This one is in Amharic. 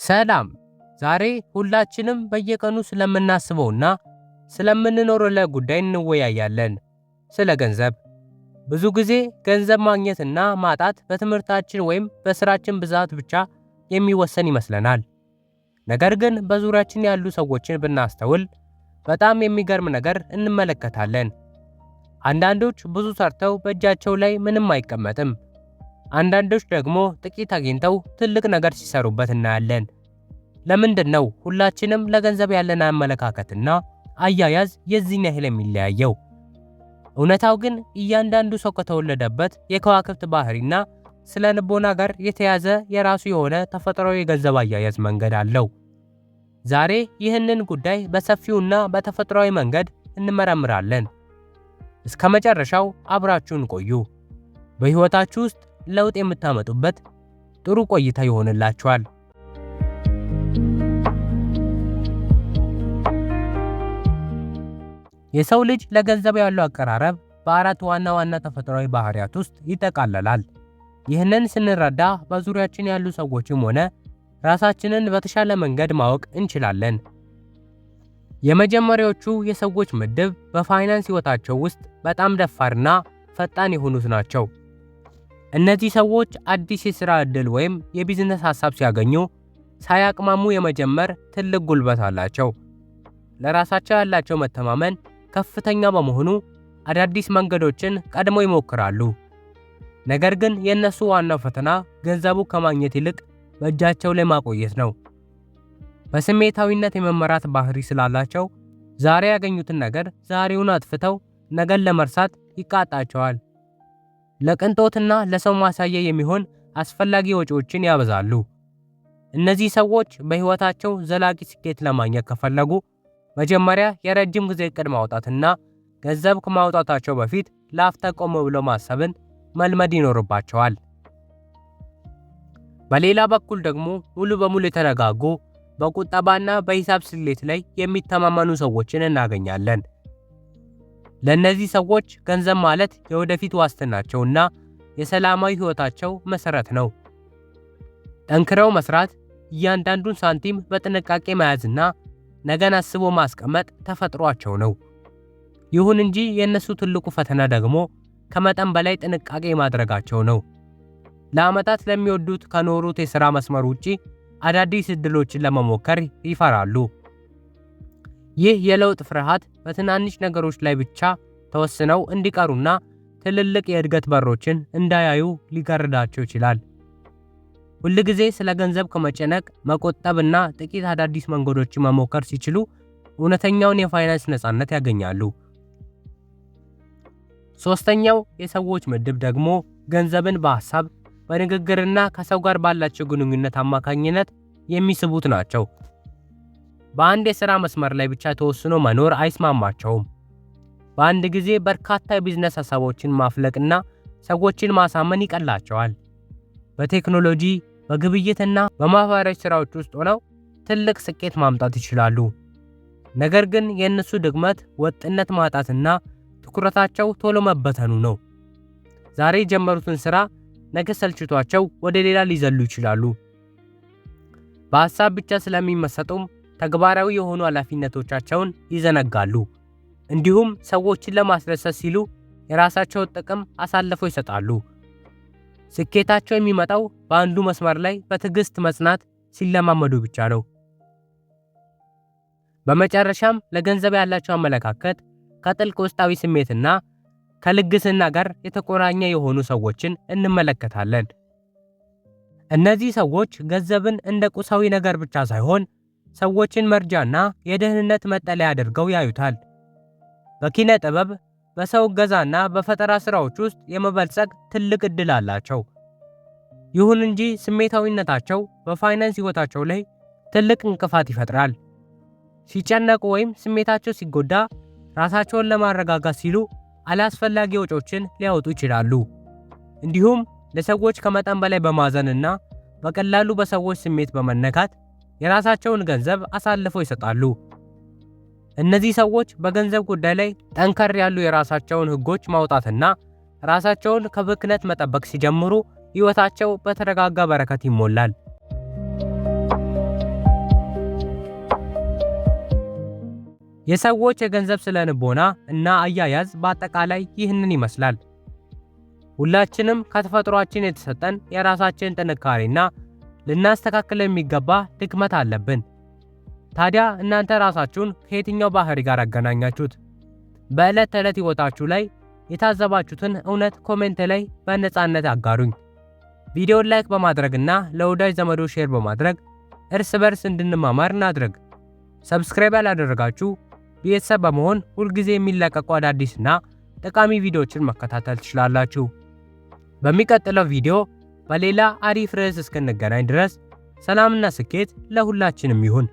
ሰላም። ዛሬ ሁላችንም በየቀኑ ስለምናስበውና ስለምንኖረው ጉዳይ እንወያያለን። ስለ ገንዘብ። ብዙ ጊዜ ገንዘብ ማግኘትና ማጣት በትምህርታችን ወይም በስራችን ብዛት ብቻ የሚወሰን ይመስለናል። ነገር ግን በዙሪያችን ያሉ ሰዎችን ብናስተውል በጣም የሚገርም ነገር እንመለከታለን። አንዳንዶች ብዙ ሰርተው በእጃቸው ላይ ምንም አይቀመጥም። አንዳንዶች ደግሞ ጥቂት አግኝተው ትልቅ ነገር ሲሰሩበት እናያለን። ለምንድን ነው ሁላችንም ለገንዘብ ያለን አመለካከትና አያያዝ የዚህን ያህል የሚለያየው? እውነታው ግን እያንዳንዱ ሰው ከተወለደበት የከዋክብት ባህሪና ስነ ልቦና ጋር የተያዘ የራሱ የሆነ ተፈጥሯዊ የገንዘብ አያያዝ መንገድ አለው። ዛሬ ይህንን ጉዳይ በሰፊውና በተፈጥሯዊ መንገድ እንመረምራለን። እስከ መጨረሻው አብራችሁን ቆዩ። በሕይወታችሁ ውስጥ ለውጥ የምታመጡበት ጥሩ ቆይታ ይሆንላችኋል። የሰው ልጅ ለገንዘብ ያለው አቀራረብ በአራት ዋና ዋና ተፈጥሯዊ ባህሪያት ውስጥ ይጠቃለላል። ይህንን ስንረዳ በዙሪያችን ያሉ ሰዎችም ሆነ ራሳችንን በተሻለ መንገድ ማወቅ እንችላለን። የመጀመሪያዎቹ የሰዎች ምድብ በፋይናንስ ሕይወታቸው ውስጥ በጣም ደፋርና ፈጣን የሆኑት ናቸው። እነዚህ ሰዎች አዲስ የሥራ ዕድል ወይም የቢዝነስ ሐሳብ ሲያገኙ ሳያቅማሙ የመጀመር ትልቅ ጉልበት አላቸው። ለራሳቸው ያላቸው መተማመን ከፍተኛ በመሆኑ አዳዲስ መንገዶችን ቀድመው ይሞክራሉ። ነገር ግን የእነሱ ዋናው ፈተና ገንዘቡ ከማግኘት ይልቅ በእጃቸው ላይ ማቆየት ነው። በስሜታዊነት የመመራት ባህሪ ስላላቸው ዛሬ ያገኙትን ነገር ዛሬውን አጥፍተው ነገን ለመርሳት ይቃጣቸዋል። ለቅንጦትና ለሰው ማሳያ የሚሆን አስፈላጊ ወጪዎችን ያበዛሉ። እነዚህ ሰዎች በሕይወታቸው ዘላቂ ስኬት ለማግኘት ከፈለጉ መጀመሪያ የረጅም ጊዜ ዕቅድ ማውጣትና ገንዘብ ከማውጣታቸው በፊት ለአፍታ ቆም ብለው ማሰብን መልመድ ይኖርባቸዋል። በሌላ በኩል ደግሞ ሙሉ በሙሉ የተረጋጉ በቁጠባና በሂሳብ ስሌት ላይ የሚተማመኑ ሰዎችን እናገኛለን። ለእነዚህ ሰዎች ገንዘብ ማለት የወደፊት ዋስትናቸውና የሰላማዊ ሕይወታቸው መሠረት ነው። ጠንክረው መስራት፣ እያንዳንዱን ሳንቲም በጥንቃቄ መያዝና ነገን አስቦ ማስቀመጥ ተፈጥሯቸው ነው። ይሁን እንጂ የእነሱ ትልቁ ፈተና ደግሞ ከመጠን በላይ ጥንቃቄ ማድረጋቸው ነው። ለዓመታት ለሚወዱት ከኖሩት የሥራ መስመር ውጪ አዳዲስ ዕድሎችን ለመሞከር ይፈራሉ። ይህ የለውጥ ፍርሃት በትናንሽ ነገሮች ላይ ብቻ ተወስነው እንዲቀሩና ትልልቅ የእድገት በሮችን እንዳያዩ ሊጋርዳቸው ይችላል። ሁልጊዜ ስለ ገንዘብ ከመጨነቅ መቆጠብና ጥቂት አዳዲስ መንገዶችን መሞከር ሲችሉ እውነተኛውን የፋይናንስ ነፃነት ያገኛሉ። ሦስተኛው የሰዎች ምድብ ደግሞ ገንዘብን በሐሳብ በንግግርና ከሰው ጋር ባላቸው ግንኙነት አማካኝነት የሚስቡት ናቸው። በአንድ የሥራ መስመር ላይ ብቻ ተወስኖ መኖር አይስማማቸውም። በአንድ ጊዜ በርካታ የቢዝነስ ሐሳቦችን ማፍለቅና ሰዎችን ማሳመን ይቀላቸዋል። በቴክኖሎጂ፣ በግብይትና በማህበራዊ ሥራዎች ውስጥ ሆነው ትልቅ ስኬት ማምጣት ይችላሉ። ነገር ግን የእነሱ ድክመት ወጥነት ማጣትና ትኩረታቸው ቶሎ መበተኑ ነው። ዛሬ የጀመሩትን ሥራ ነገ ሰልችቷቸው ወደ ሌላ ሊዘሉ ይችላሉ። በሐሳብ ብቻ ስለሚመሰጡም ተግባራዊ የሆኑ ኃላፊነቶቻቸውን ይዘነጋሉ። እንዲሁም ሰዎችን ለማስደሰት ሲሉ የራሳቸውን ጥቅም አሳልፈው ይሰጣሉ። ስኬታቸው የሚመጣው በአንዱ መስመር ላይ በትዕግስት መጽናት ሲለማመዱ ብቻ ነው። በመጨረሻም ለገንዘብ ያላቸው አመለካከት ከጥልቅ ውስጣዊ ስሜትና ከልግስና ጋር የተቆራኘ የሆኑ ሰዎችን እንመለከታለን። እነዚህ ሰዎች ገንዘብን እንደ ቁሳዊ ነገር ብቻ ሳይሆን ሰዎችን መርጃና የደህንነት መጠለያ አድርገው ያዩታል። በኪነ ጥበብ፣ በሰው እገዛና በፈጠራ ሥራዎች ውስጥ የመበልጸግ ትልቅ ዕድል አላቸው። ይሁን እንጂ ስሜታዊነታቸው በፋይናንስ ሕይወታቸው ላይ ትልቅ እንቅፋት ይፈጥራል። ሲጨነቁ ወይም ስሜታቸው ሲጎዳ ራሳቸውን ለማረጋጋት ሲሉ አላስፈላጊ ወጪዎችን ሊያወጡ ይችላሉ። እንዲሁም ለሰዎች ከመጠን በላይ በማዘንና በቀላሉ በሰዎች ስሜት በመነካት የራሳቸውን ገንዘብ አሳልፈው ይሰጣሉ። እነዚህ ሰዎች በገንዘብ ጉዳይ ላይ ጠንከር ያሉ የራሳቸውን ሕጎች ማውጣትና ራሳቸውን ከብክነት መጠበቅ ሲጀምሩ ሕይወታቸው በተረጋጋ በረከት ይሞላል። የሰዎች የገንዘብ ስነልቦና እና አያያዝ በአጠቃላይ ይህንን ይመስላል። ሁላችንም ከተፈጥሯችን የተሰጠን የራሳችን ጥንካሬና ልናስተካክል የሚገባ ድክመት አለብን። ታዲያ እናንተ ራሳችሁን ከየትኛው ባህሪ ጋር አገናኛችሁት? በዕለት ተዕለት ሕይወታችሁ ላይ የታዘባችሁትን እውነት ኮሜንት ላይ በነፃነት አጋሩኝ። ቪዲዮን ላይክ በማድረግና ለወዳጅ ዘመዶ ሼር በማድረግ እርስ በርስ እንድንማማር እናድርግ። ሰብስክራይብ ያላደረጋችሁ ቤተሰብ በመሆን ሁልጊዜ የሚለቀቁ አዳዲስና ጠቃሚ ቪዲዮዎችን መከታተል ትችላላችሁ። በሚቀጥለው ቪዲዮ በሌላ አሪፍ ርዕስ እስክንገናኝ ድረስ ሰላምና ስኬት ለሁላችንም ይሁን።